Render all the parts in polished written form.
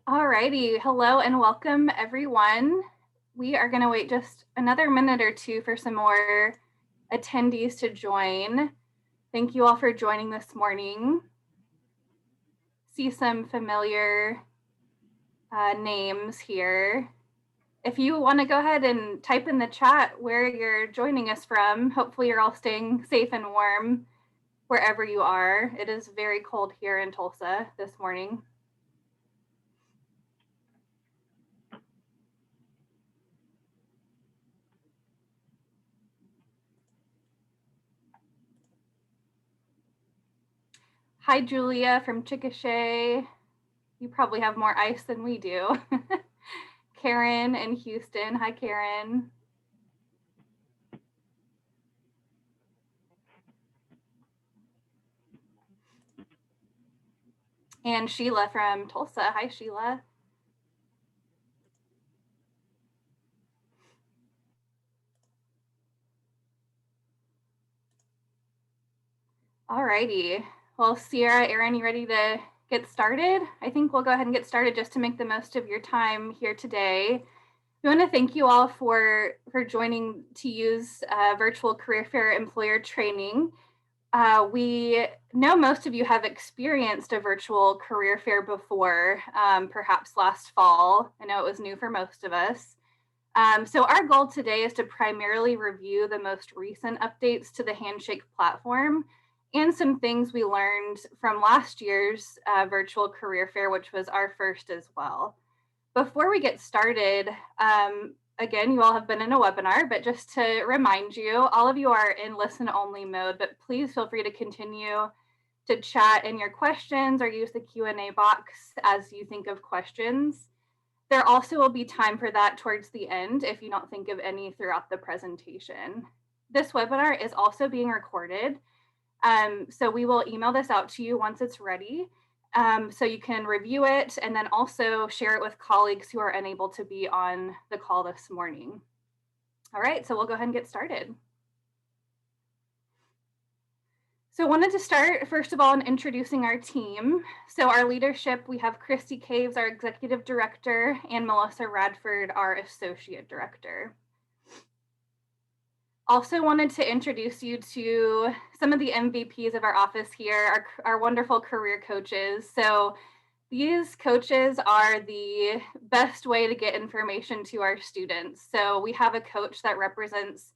Alrighty, hello and welcome everyone. We are going to wait just another minute or two for some more attendees to join. Thank you all for joining this morning. See some familiar names here. If you want to go ahead and type in the chat where you're joining us from, hopefully you're all staying safe and warm wherever you are. It is very cold here in Tulsa this morning. Hi, Julia from Chickasha. You probably have more ice than we do. Karen in Houston. Hi, Karen. And Sheila from Tulsa. Hi, Sheila. All righty. Well, Sierra, Aaron, you ready to get started? I think we'll go ahead and get started just to make the most of your time here today. We want to thank you all for joining to use virtual career fair employer training. We know most of you have experienced a virtual career fair before, perhaps last fall. I know it was new for most of us. So our goal today is to primarily review the most recent updates to the Handshake platform and some things we learned from last year's virtual career fair, which was our first as well. Before we get started, again, you all have been in a webinar, but just to remind you, all of you are in listen only mode, but please feel free to continue to chat in your questions or use the Q&A box as you think of questions. There also will be time for that towards the end if you don't think of any throughout the presentation. This webinar is also being recorded, so we will email this out to you once it's ready. So you can review it and then also share it with colleagues who are unable to be on the call this morning. All right, so we'll go ahead and get started. So I wanted to start, first of all, in introducing our team. So our leadership, we have Christy Caves, our executive director, and Melissa Radford, our associate director. Also wanted to introduce you to some of the MVPs of our office here, our wonderful career coaches. So these coaches are the best way to get information to our students. So we have a coach that represents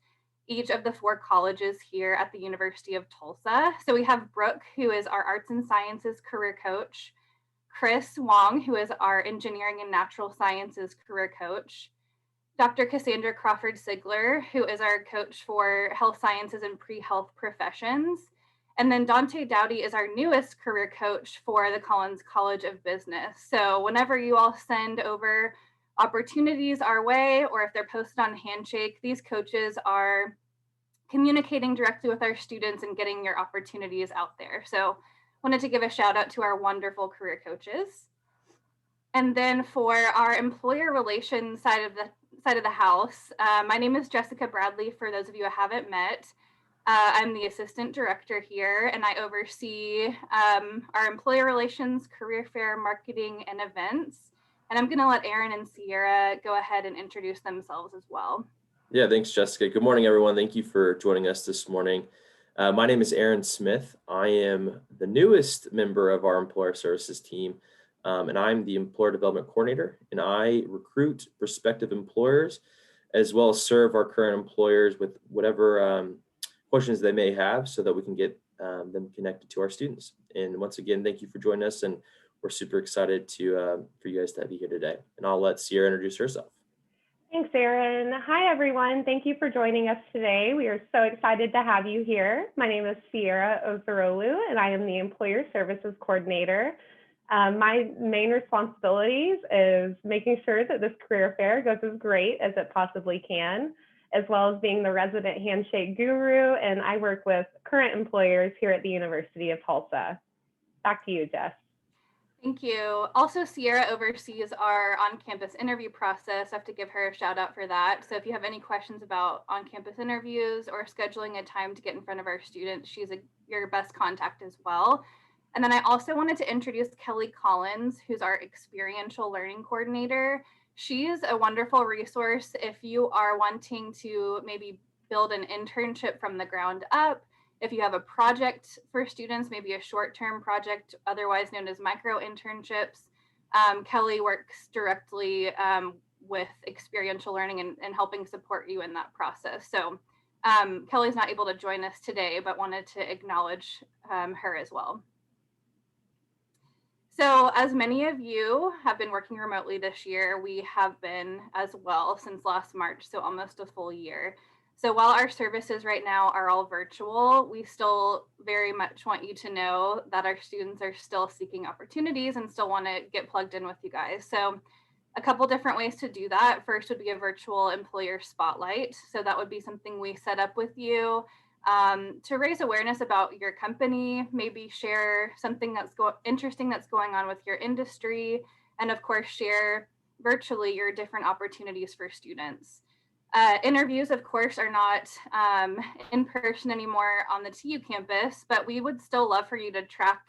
each of the 4 colleges here at the University of Tulsa. So we have Brooke, who is our arts and sciences career coach, Chris Wong, who is our engineering and natural sciences career coach, Dr. Cassandra Crawford Sigler, who is our coach for health sciences and pre-health professions. And then Dante Dowdy is our newest career coach for the Collins College of Business. So whenever you all send over opportunities our way, or if they're posted on Handshake, these coaches are communicating directly with our students and getting your opportunities out there. So wanted to give a shout out to our wonderful career coaches. And then for our employer relations side of the house, my name is Jessica Bradley, for those of you I haven't met. I'm the assistant director here, and I oversee our employer relations, career fair, marketing, and events. And I'm going to let Aaron and Sierra go ahead and introduce themselves as well. Yeah, thanks, Jessica. Good morning, everyone. Thank you for joining us this morning. My name is Aaron Smith. I am the newest member of our employer services team, and I'm the employer development coordinator, and I recruit prospective employers as well as serve our current employers with whatever questions they may have so that we can get them connected to our students. And once again, thank you for joining us, and we're super excited for you guys to have you here today. And I'll let Sierra introduce herself. Thanks, Aaron. Hi, everyone. Thank you for joining us today. We are so excited to have you here. My name is Sierra Ozarolu, and I am the Employer Services Coordinator. My main responsibilities is making sure that this career fair goes as great as it possibly can, as well as being the resident Handshake guru, and I work with current employers here at the University of Tulsa. Back to you, Jess. Thank you. Also, Sierra oversees our on-campus interview process. I have to give her a shout out for that. So if you have any questions about on-campus interviews or scheduling a time to get in front of our students, she's your best contact as well. And then I also wanted to introduce Kelly Collins, who's our experiential learning coordinator. She's a wonderful resource if you are wanting to maybe build an internship from the ground up. If you have a project for students, maybe a short-term project, otherwise known as micro internships, Kelly works directly with experiential learning and helping support you in that process. So Kelly's not able to join us today, but wanted to acknowledge her as well. So as many of you have been working remotely this year, we have been as well since last March, so almost a full year. So while our services right now are all virtual, we still very much want you to know that our students are still seeking opportunities and still want to get plugged in with you guys. So a couple different ways to do that. First would be a virtual employer spotlight. So that would be something we set up with you to raise awareness about your company, maybe share something that's interesting that's going on with your industry, and of course, share virtually your different opportunities for students. Interviews, of course, are not in person anymore on the TU campus, but we would still love for you to track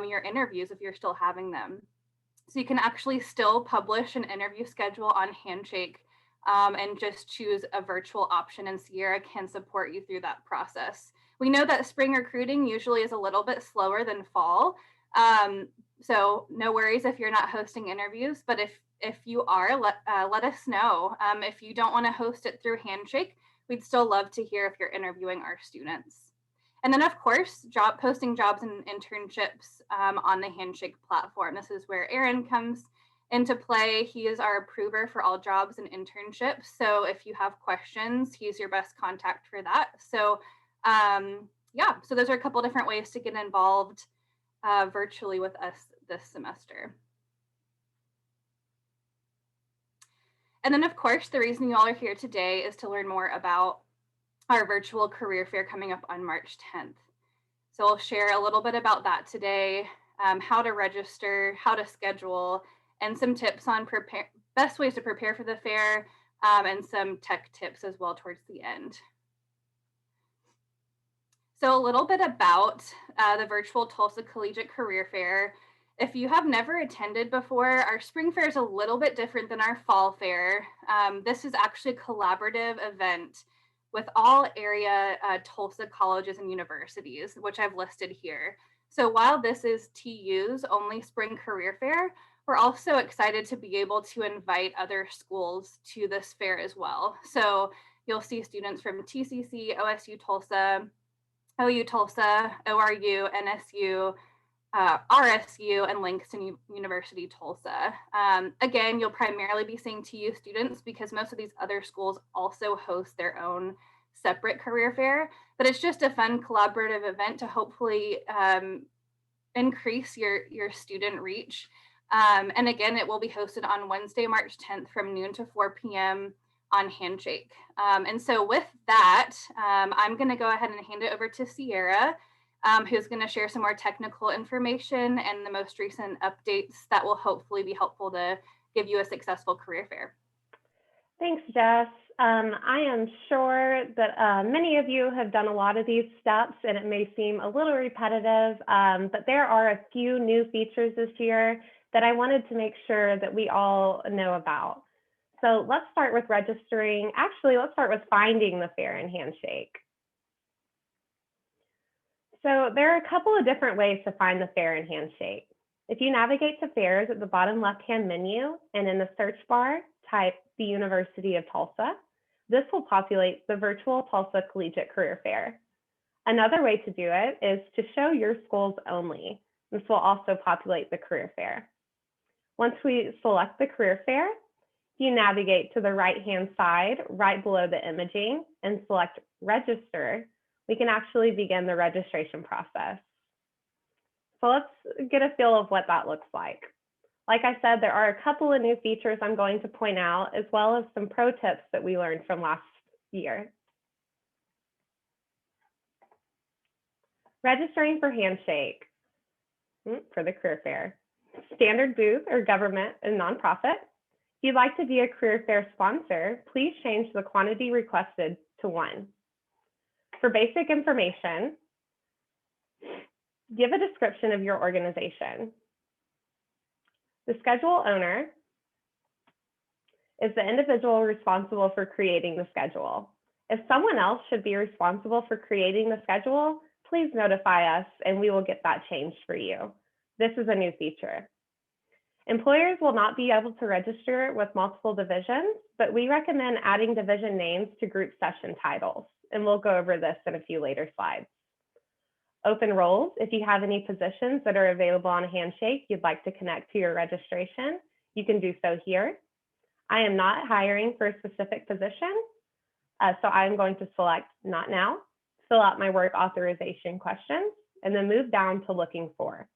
your interviews if you're still having them. So you can actually still publish an interview schedule on Handshake and just choose a virtual option, and Sierra can support you through that process. We know that spring recruiting usually is a little bit slower than fall. So no worries if you're not hosting interviews, but if you are, let us know. If you don't want to host it through Handshake, we'd still love to hear if you're interviewing our students. And then, of course, posting jobs and internships on the Handshake platform. This is where Aaron comes into play. He is our approver for all jobs and internships. So if you have questions, he's your best contact for that. So yeah, so those are a couple different ways to get involved virtually with us this semester. And then, of course, the reason you all are here today is to learn more about our virtual career fair coming up on March 10th. So I'll share a little bit about that today, how to register, how to schedule, and some tips on best ways to prepare for the fair, and some tech tips as well towards the end. So a little bit about the virtual Tulsa Collegiate Career Fair. If you have never attended before, our spring fair is a little bit different than our fall fair. This is actually a collaborative event with all area Tulsa colleges and universities, which I've listed here. So while this is TU's only spring career fair, we're also excited to be able to invite other schools to this fair as well. So you'll see students from TCC, OSU Tulsa, OU Tulsa, ORU, NSU, RSU, and Langston University Tulsa. Again, you'll primarily be seeing TU students because most of these other schools also host their own separate career fair, but it's just a fun collaborative event to hopefully increase your student reach. And again, it will be hosted on Wednesday, March 10th from noon to 4 p.m. on Handshake. And so with that, I'm going to go ahead and hand it over to Sierra, who's going to share some more technical information and the most recent updates that will hopefully be helpful to give you a successful career fair. Thanks, Jess. I am sure that many of you have done a lot of these steps and it may seem a little repetitive, but there are a few new features this year that I wanted to make sure that we all know about. So let's start with registering. Actually, let's start with finding the fair in Handshake. So there are a couple of different ways to find the fair in Handshake. If you navigate to fairs at the bottom left-hand menu and in the search bar, type the University of Tulsa, this will populate the virtual Tulsa Collegiate Career Fair. Another way to do it is to show your schools only. This will also populate the career fair. Once we select the career fair, you navigate to the right-hand side, right below the imaging, and select register. We can actually begin the registration process. So let's get a feel of what that looks like. Like I said, there are a couple of new features I'm going to point out, as well as some pro tips that we learned from last year. Registering for Handshake for the career fair. Standard booth or government and nonprofit. If you'd like to be a career fair sponsor, please change the quantity requested to 1. For basic information, Give a description of your organization. The schedule owner is the individual responsible for creating the schedule. If someone else should be responsible for creating the schedule, please notify us and we will get that changed for you. This is a new feature. Employers will not be able to register with multiple divisions, but we recommend adding division names to group session titles, and we'll go over this in a few later slides. Open roles, if you have any positions that are available on Handshake you'd like to connect to your registration, you can do so here. I am not hiring for a specific position, so I'm going to select Not Now, fill out my work authorization questions, and then move down to Looking For.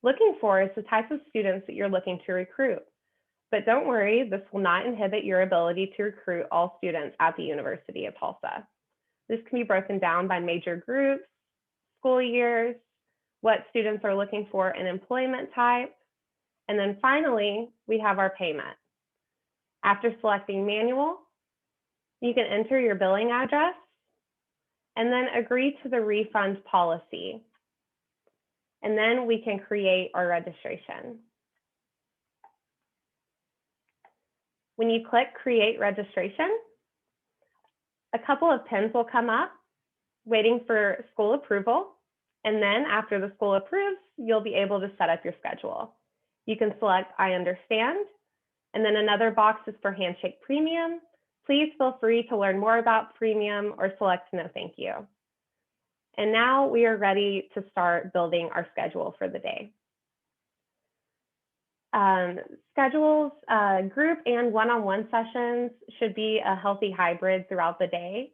Looking for is the type of students that you're looking to recruit. But don't worry, this will not inhibit your ability to recruit all students at the University of Tulsa. This can be broken down by major groups, school years, what students are looking for in employment type, and then finally, we have our payment. After selecting manual, you can enter your billing address and then agree to the refund policy. And then we can create our registration. When you click Create Registration, a couple of pins will come up waiting for school approval. And then after the school approves, you'll be able to set up your schedule. You can select I understand, and then another box is for Handshake Premium. Please feel free to learn more about Premium or select No Thank You. And now we are ready to start building our schedule for the day. Schedules, group and one-on-one sessions should be a healthy hybrid throughout the day.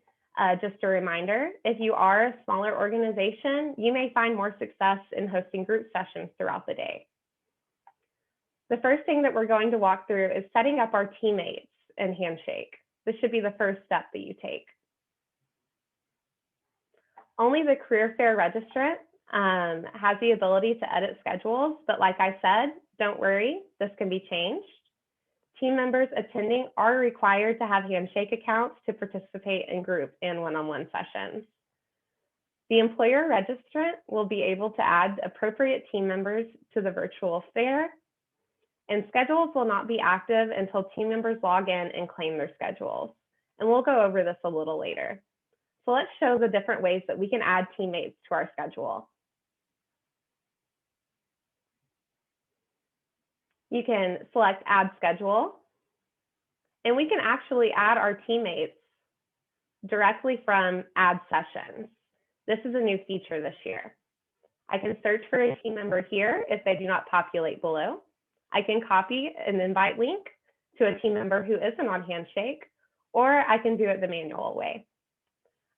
Just a reminder, if you are a smaller organization, you may find more success in hosting group sessions throughout the day. The first thing that we're going to walk through is setting up our teammates in Handshake. This should be the first step that you take. Only the career fair registrant has the ability to edit schedules, but like I said, don't worry, this can be changed. Team members attending are required to have Handshake accounts to participate in group and one-on-one sessions. The employer registrant will be able to add appropriate team members to the virtual fair, and schedules will not be active until team members log in and claim their schedules. And we'll go over this a little later. So let's show the different ways that we can add teammates to our schedule. You can select Add Schedule, and we can actually add our teammates directly from Add Sessions. This is a new feature this year. I can search for a team member here if they do not populate below. I can copy an invite link to a team member who isn't on Handshake, or I can do it the manual way.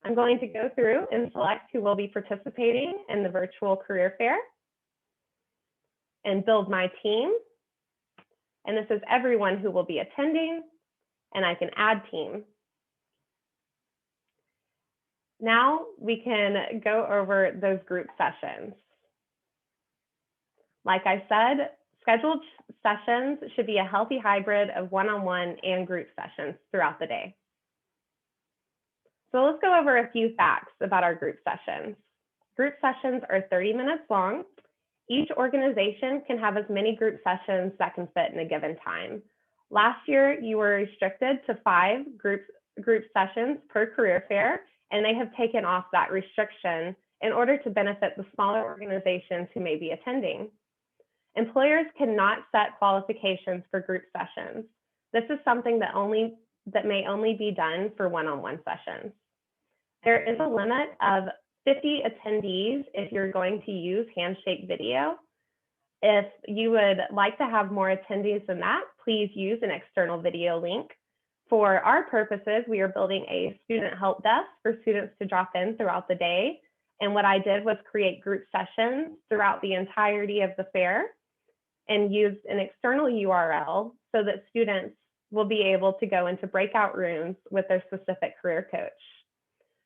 I'm going to go through and select who will be participating in the virtual career fair and build my team. And this is everyone who will be attending, and I can add team. Now we can go over those group sessions. Like I said, scheduled sessions should be a healthy hybrid of one-on-one and group sessions throughout the day. So let's go over a few facts about our group sessions. Group sessions are 30 minutes long. Each organization can have as many group sessions that can fit in a given time. Last year, you were restricted to 5 group sessions per career fair, and they have taken off that restriction in order to benefit the smaller organizations who may be attending. Employers cannot set qualifications for group sessions. This is something that may only be done for one-on-one sessions. There is a limit of 50 attendees if you're going to use Handshake video. If you would like to have more attendees than that, please use an external video link. For our purposes, we are building a student help desk for students to drop in throughout the day. And what I did was create group sessions throughout the entirety of the fair and used an external URL so that students will be able to go into breakout rooms with their specific career coach.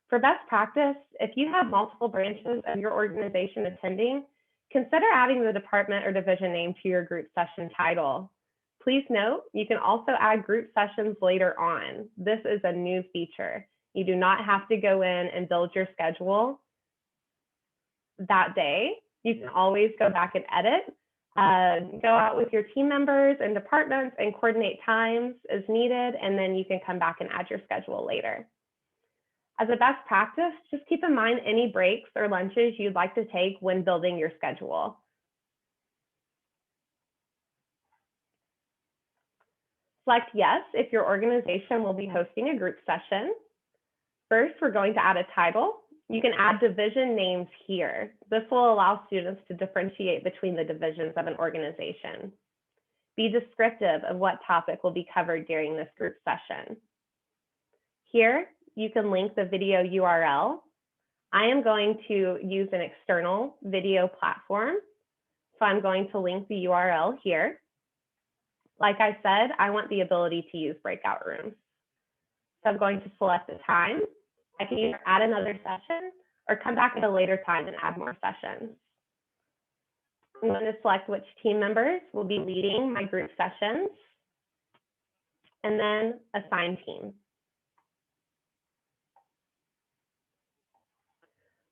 For best practice, if you have multiple branches of your organization attending, consider adding the department or division name to your group session title. Please note, you can also add group sessions later on. This is a new feature. You do not have to go in and build your schedule that day. You can always go back and edit, go out with your team members and departments and coordinate times as needed, and then you can come back and add your schedule later. As a best practice, just keep in mind any breaks or lunches you'd like to take when building your schedule. Select yes if your organization will be hosting a group session. First, we're going to add a title. You can add division names here. This will allow students to differentiate between the divisions of an organization. Be descriptive of what topic will be covered during this group session. Here, you can link the video URL. I am going to use an external video platform, so I'm going to link the URL here. Like I said, I want the ability to use breakout rooms. So I'm going to select a time. I can either add another session or come back at a later time and add more sessions. I'm going to select which team members will be leading my group sessions, and then assign team.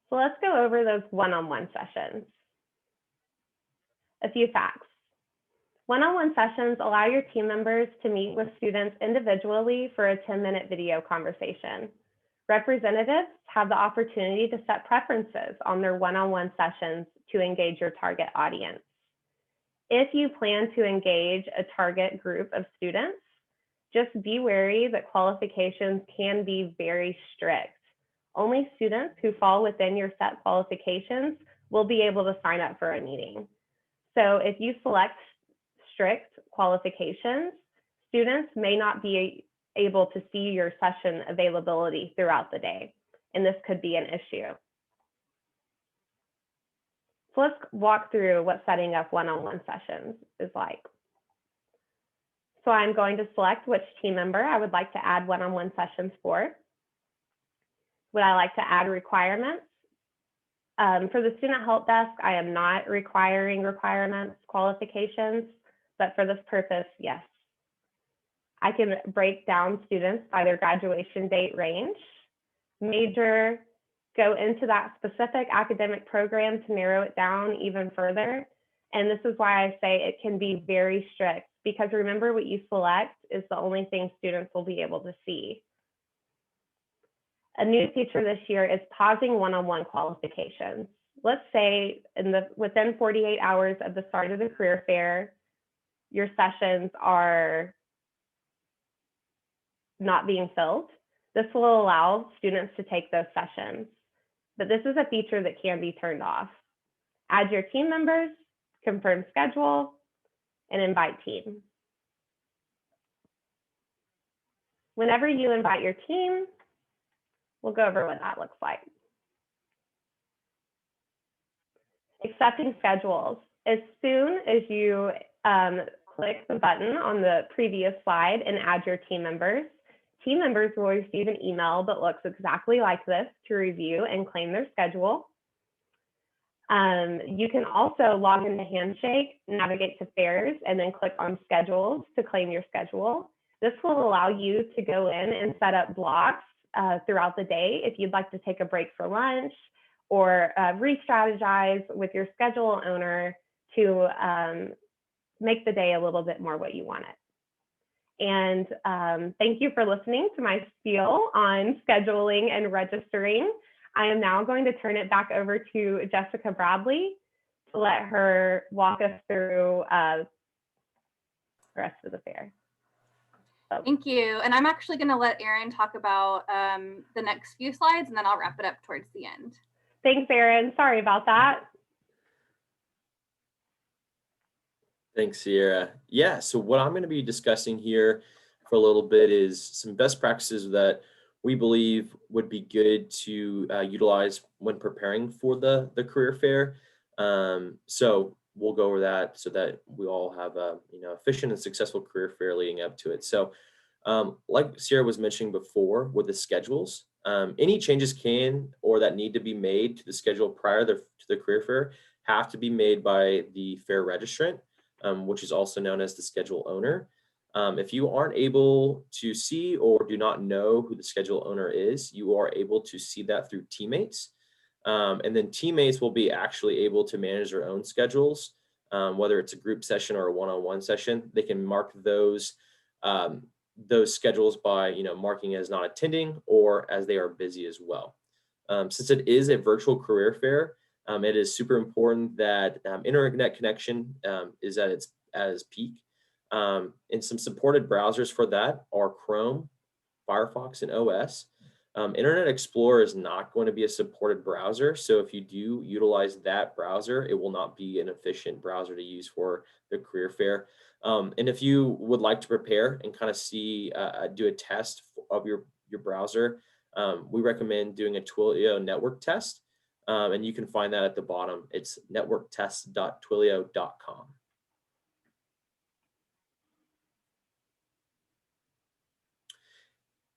So let's go over those one-on-one sessions. A few facts. One-on-one sessions allow your team members to meet with students individually for a 10-minute video conversation. Representatives have the opportunity to set preferences on their one-on-one sessions to engage your target audience. If you plan to engage a target group of students, just be wary that qualifications can be very strict. Only students who fall within your set qualifications will be able to sign up for a meeting. So if you select strict qualifications, students may not be able to see your session availability throughout the day, and this could be an issue. So let's walk through what setting up one-on-one sessions is like. So I'm going to select which team member I would like to add one-on-one sessions for. Would I like to add requirements? For the student help desk, I am not requiring requirements, qualifications, but for this purpose, yes. I can break down students by their graduation date range, major, go into that specific academic program to narrow it down even further. And this is why I say it can be very strict, because remember, what you select is the only thing students will be able to see. A new feature this year is pausing one-on-one qualifications. Let's say within 48 hours of the start of the career fair, your sessions are not being filled. This will allow students to take those sessions, but this is a feature that can be turned off. Add your team members, confirm schedule, and invite team. Whenever you invite your team, we'll go over what that looks like. Accepting schedules. As soon as you click the button on the previous slide and add your team members will receive an email that looks exactly like this to review and claim their schedule. You can also log into Handshake, navigate to fairs, and then click on schedules to claim your schedule. This will allow you to go in and set up blocks throughout the day if you'd like to take a break for lunch or re-strategize with your schedule owner to make the day a little bit more what you want it. And thank you for listening to my spiel on scheduling and registering. I am now going to turn it back over to Jessica Bradley to let her walk us through the rest of the fair. So. Thank you. And I'm actually going to let Erin talk about the next few slides, and then I'll wrap it up towards the end. Thanks, Erin. Sorry about that. Thanks, Sierra. Yeah, so what I'm going to be discussing here for a little bit is some best practices that we believe would be good to utilize when preparing for the career fair. So we'll go over that so that we all have a efficient and successful career fair leading up to it. So like Sierra was mentioning before with the schedules, any changes that need to be made to the schedule prior to the career fair have to be made by the fair registrant, which is also known as the schedule owner. If you aren't able to see or do not know who the schedule owner is, you are able to see that through teammates. And then teammates will be actually able to manage their own schedules, whether it's a group session or a one-on-one session. They can mark those schedules by marking as not attending or as they are busy as well. Since it is a virtual career fair, it is super important that internet connection is at its peak. And some supported browsers for that are Chrome, Firefox, and OS. Internet Explorer is not going to be a supported browser. So if you do utilize that browser, it will not be an efficient browser to use for the career fair. And if you would like to prepare and kind of do a test of your browser, we recommend doing a Twilio network test. And you can find that at the bottom. It's networktest.twilio.com.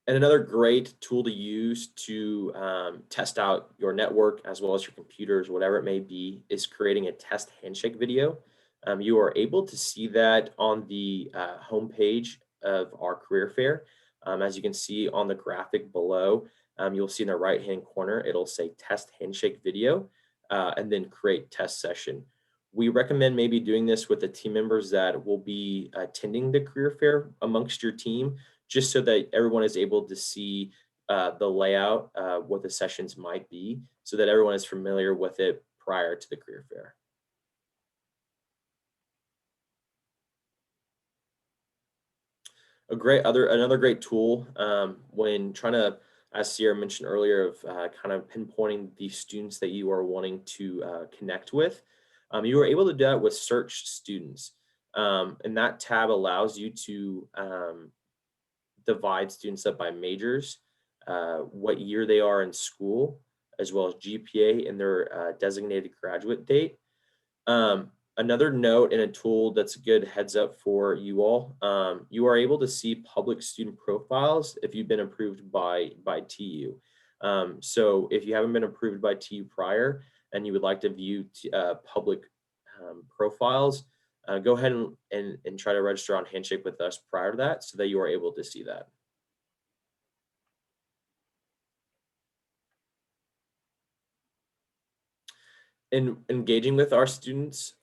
And another great tool to use to test out your network as well as your computers, whatever it may be, is creating a test handshake video. You are able to see that on the homepage of our career fair. As you can see on the graphic below, you'll see in the right-hand corner, it'll say test handshake video and then create test session. We recommend maybe doing this with the team members that will be attending the career fair amongst your team, just so that everyone is able to see the layout, what the sessions might be, so that everyone is familiar with it prior to the career fair. Another great tool when trying to, as Sierra mentioned earlier, of kind of pinpointing the students that you are wanting to connect with. You are able to do that with search students. And that tab allows you to divide students up by majors, what year they are in school, as well as GPA and their designated graduate date. Another note and a tool that's a good heads up for you all, you are able to see public student profiles if you've been approved by TU. So if you haven't been approved by TU prior and you would like to view public profiles, go ahead and try to register on Handshake with us prior to that so that you are able to see that. And engaging with our students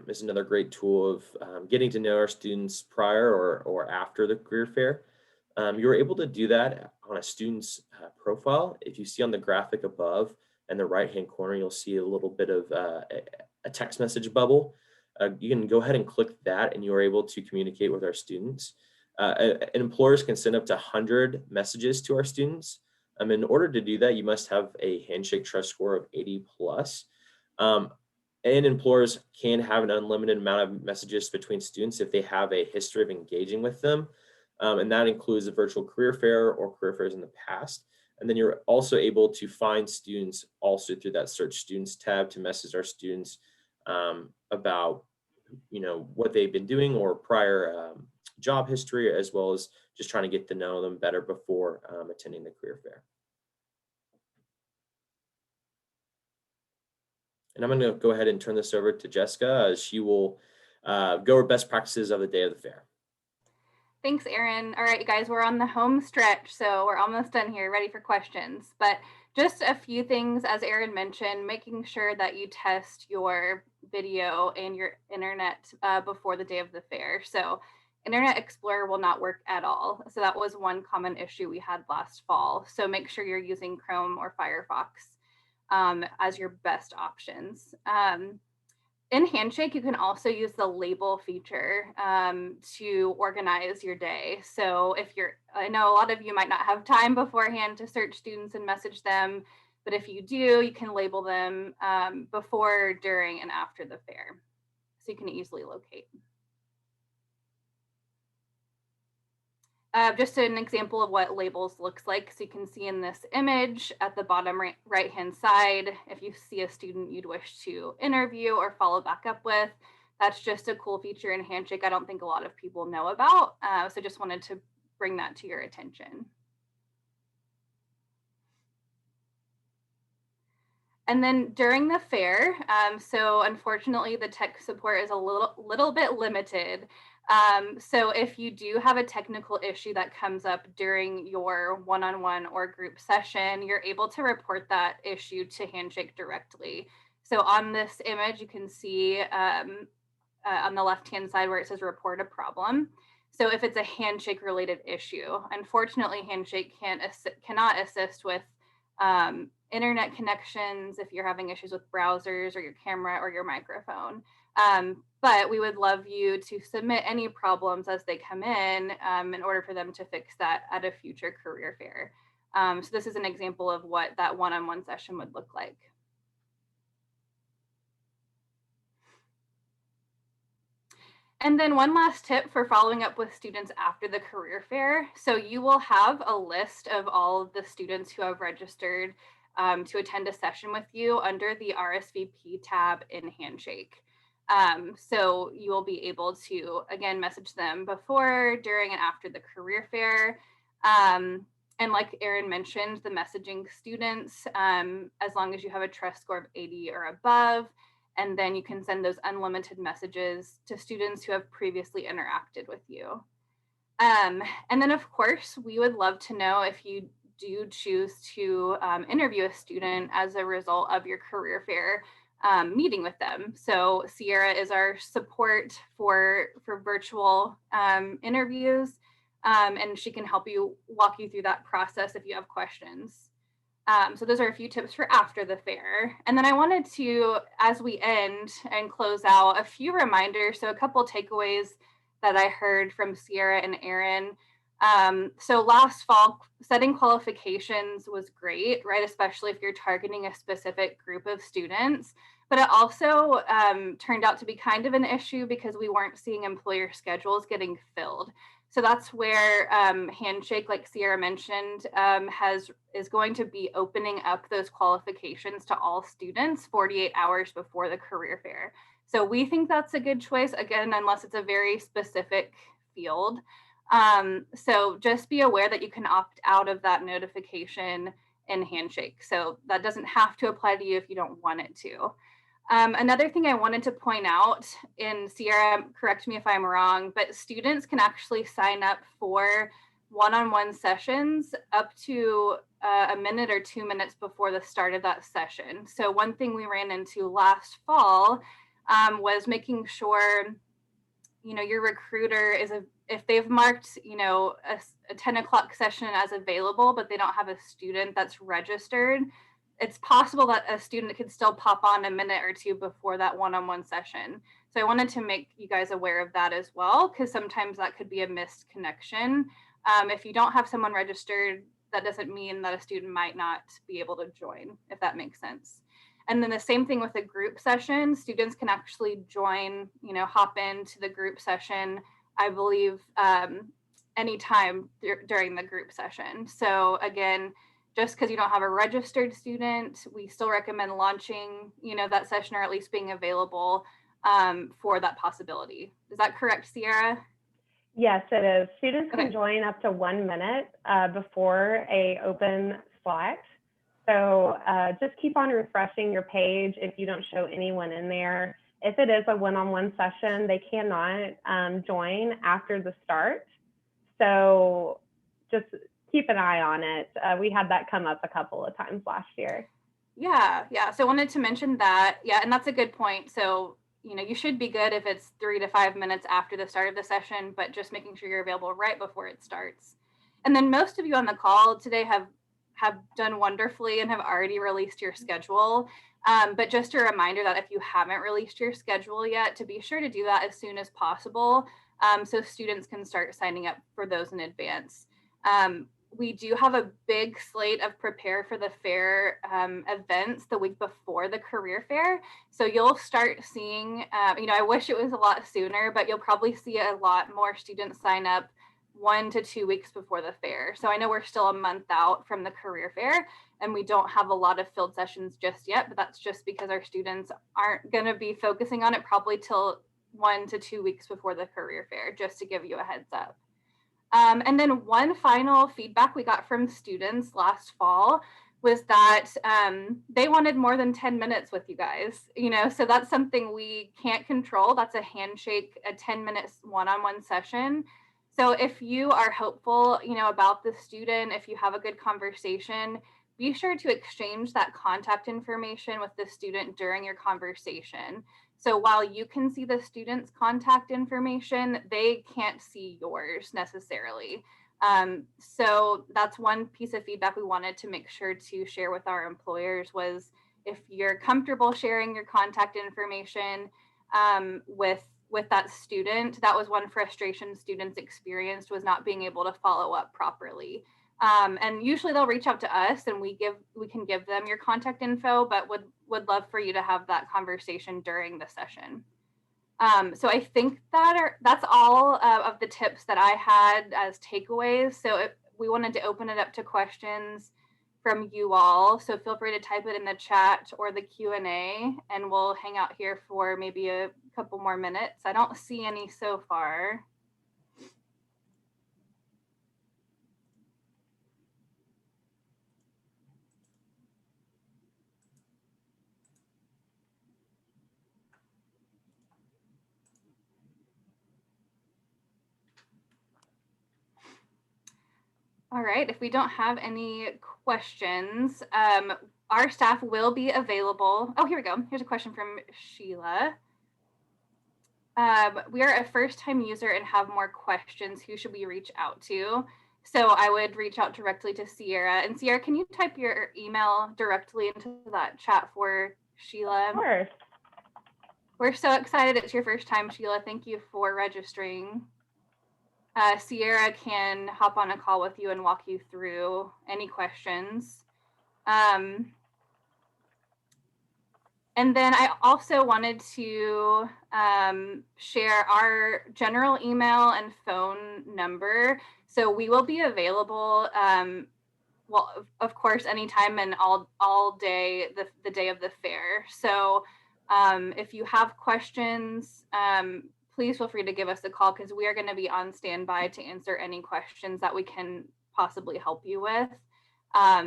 is another great tool of getting to know our students prior or after the career fair. You're able to do that on a student's profile. If you see on the graphic above in the right-hand corner, you'll see a little bit of a text message bubble. You can go ahead and click that and you're able to communicate with our students. Employers can send up to 100 messages to our students. In order to do that, you must have a Handshake Trust score of 80 plus. And employers can have an unlimited amount of messages between students if they have a history of engaging with them. And that includes a virtual career fair or career fairs in the past. And then you're also able to find students also through that search students tab to message our students about what they've been doing or prior job history, as well as just trying to get to know them better before attending the career fair. And I'm going to go ahead and turn this over to Jessica as she will go over best practices of the day of the fair. Thanks, Aaron. All right, you guys, we're on the home stretch, so we're almost done here, ready for questions. But just a few things, as Aaron mentioned, making sure that you test your video and your internet before the day of the fair. So Internet Explorer will not work at all. So that was one common issue we had last fall. So make sure you're using Chrome or Firefox as your best options. In Handshake, you can also use the label feature to organize your day. So I know a lot of you might not have time beforehand to search students and message them, but if you do, you can label them before, during, and after the fair, so you can easily locate. Just an example of what labels looks like. So you can see in this image at the bottom right-hand side, if you see a student you'd wish to interview or follow back up with, that's just a cool feature in Handshake I don't think a lot of people know about. So just wanted to bring that to your attention. And then during the fair, so unfortunately the tech support is a little bit limited. So if you do have a technical issue that comes up during your one-on-one or group session, you're able to report that issue to Handshake directly. So on this image, you can see on the left-hand side where it says report a problem. So if it's a Handshake related issue, unfortunately, Handshake cannot assist with internet connections if you're having issues with browsers or your camera or your microphone. But we would love you to submit any problems as they come in order for them to fix that at a future career fair. So this is an example of what that one-on-one session would look like. And then one last tip for following up with students after the career fair. So you will have a list of all of the students who have registered to attend a session with you under the RSVP tab in Handshake. So you will be able to, again, message them before, during, and after the career fair. And like Erin mentioned, the messaging students, as long as you have a trust score of 80 or above, and then you can send those unlimited messages to students who have previously interacted with you. And then, of course, we would love to know if you do choose to interview a student as a result of your career fair meeting with them. So Sierra is our support for virtual interviews, and she can help you walk you through that process if you have questions. So those are a few tips for after the fair. And then I wanted to, as we end and close out, a few reminders. So a couple takeaways that I heard from Sierra and Erin. So last fall, setting qualifications was great, right? Especially if you're targeting a specific group of students. But it also turned out to be kind of an issue because we weren't seeing employer schedules getting filled. So that's where Handshake, like Sierra mentioned, is going to be opening up those qualifications to all students 48 hours before the career fair. So we think that's a good choice, again, unless it's a very specific field. So just be aware that you can opt out of that notification in Handshake. So that doesn't have to apply to you if you don't want it to. Another thing I wanted to point out, and Sierra, correct me if I'm wrong, but students can actually sign up for one-on-one sessions up to a minute or 2 minutes before the start of that session. So one thing we ran into last fall was making sure, your recruiter if they've marked, a 10 o'clock session as available, but they don't have a student that's registered, it's possible that a student could still pop on a minute or two before that one-on-one session. So I wanted to make you guys aware of that as well, because sometimes that could be a missed connection. If you don't have someone registered, that doesn't mean that a student might not be able to join, if that makes sense. And then the same thing with a group session. Students can actually join, hop into the group session, I believe, anytime during the group session. So again, just because you don't have a registered student, we still recommend launching, that session, or at least being available for that possibility. Is that correct, Sierra? Yes, it is. Students can join up to 1 minute before a open slot. So just keep on refreshing your page if you don't show anyone in there. If it is a one-on-one session, they cannot join after the start. So just keep an eye on it. We had that come up a couple of times last year. Yeah. So I wanted to mention that. Yeah, and that's a good point. So, you should be good if it's 3 to 5 minutes after the start of the session, but just making sure you're available right before it starts. And then most of you on the call today have done wonderfully and have already released your schedule. But just a reminder that if you haven't released your schedule yet, to be sure to do that as soon as possible, so students can start signing up for those in advance. We do have a big slate of Prepare for the Fair events the week before the career fair. So you'll start seeing, I wish it was a lot sooner, but you'll probably see a lot more students sign up 1 to 2 weeks before the fair. So I know we're still a month out from the career fair and we don't have a lot of filled sessions just yet, but that's just because our students aren't going to be focusing on it probably till 1 to 2 weeks before the career fair, just to give you a heads up. And then one final feedback we got from students last fall was that they wanted more than 10 minutes with you guys, so that's something we can't control. That's a handshake, a 10-minute one-on-one session. So if you are hopeful, about the student, if you have a good conversation, be sure to exchange that contact information with the student during your conversation. So while you can see the student's contact information, they can't see yours necessarily. So that's one piece of feedback we wanted to make sure to share with our employers was if you're comfortable sharing your contact information with that student. That was one frustration students experienced, was not being able to follow up properly. And usually they'll reach out to us and we can give them your contact info, but would love for you to have that conversation during the session. So I think that's all of the tips that I had as takeaways. So we wanted to open it up to questions from you all. So feel free to type it in the chat or the Q&A, and we'll hang out here for maybe a couple more minutes. I don't see any so far. All right, if we don't have any questions, our staff will be available. Oh, here we go. Here's a question from Sheila. We are a first-time user and have more questions. Who should we reach out to? So I would reach out directly to Sierra. And Sierra, can you type your email directly into that chat for Sheila? Of course. We're so excited it's your first time, Sheila. Thank you for registering. Sierra can hop on a call with you and walk you through any questions. And then I also wanted to share our general email and phone number. So we will be available, well, of course, anytime and all day, the day of the fair. So if you have questions, please feel free to give us a call because we are going to be on standby to answer any questions that we can possibly help you with.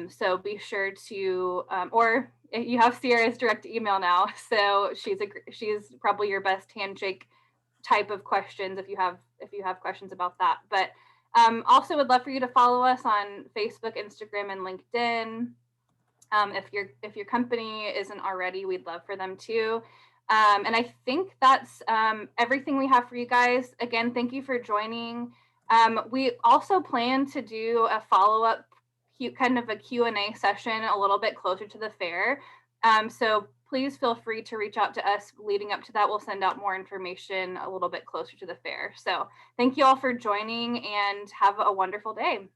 So be sure to, or you have Sierra's direct email now, so she's probably your best handshake type of questions if you have questions about that. But also would love for you to follow us on Facebook, Instagram, and LinkedIn. If your company isn't already, we'd love for them to. And I think that's everything we have for you guys. Again, thank you for joining. We also plan to do a follow-up kind of a Q&A session a little bit closer to the fair. So please feel free to reach out to us leading up to that. We'll send out more information a little bit closer to the fair. So thank you all for joining and have a wonderful day.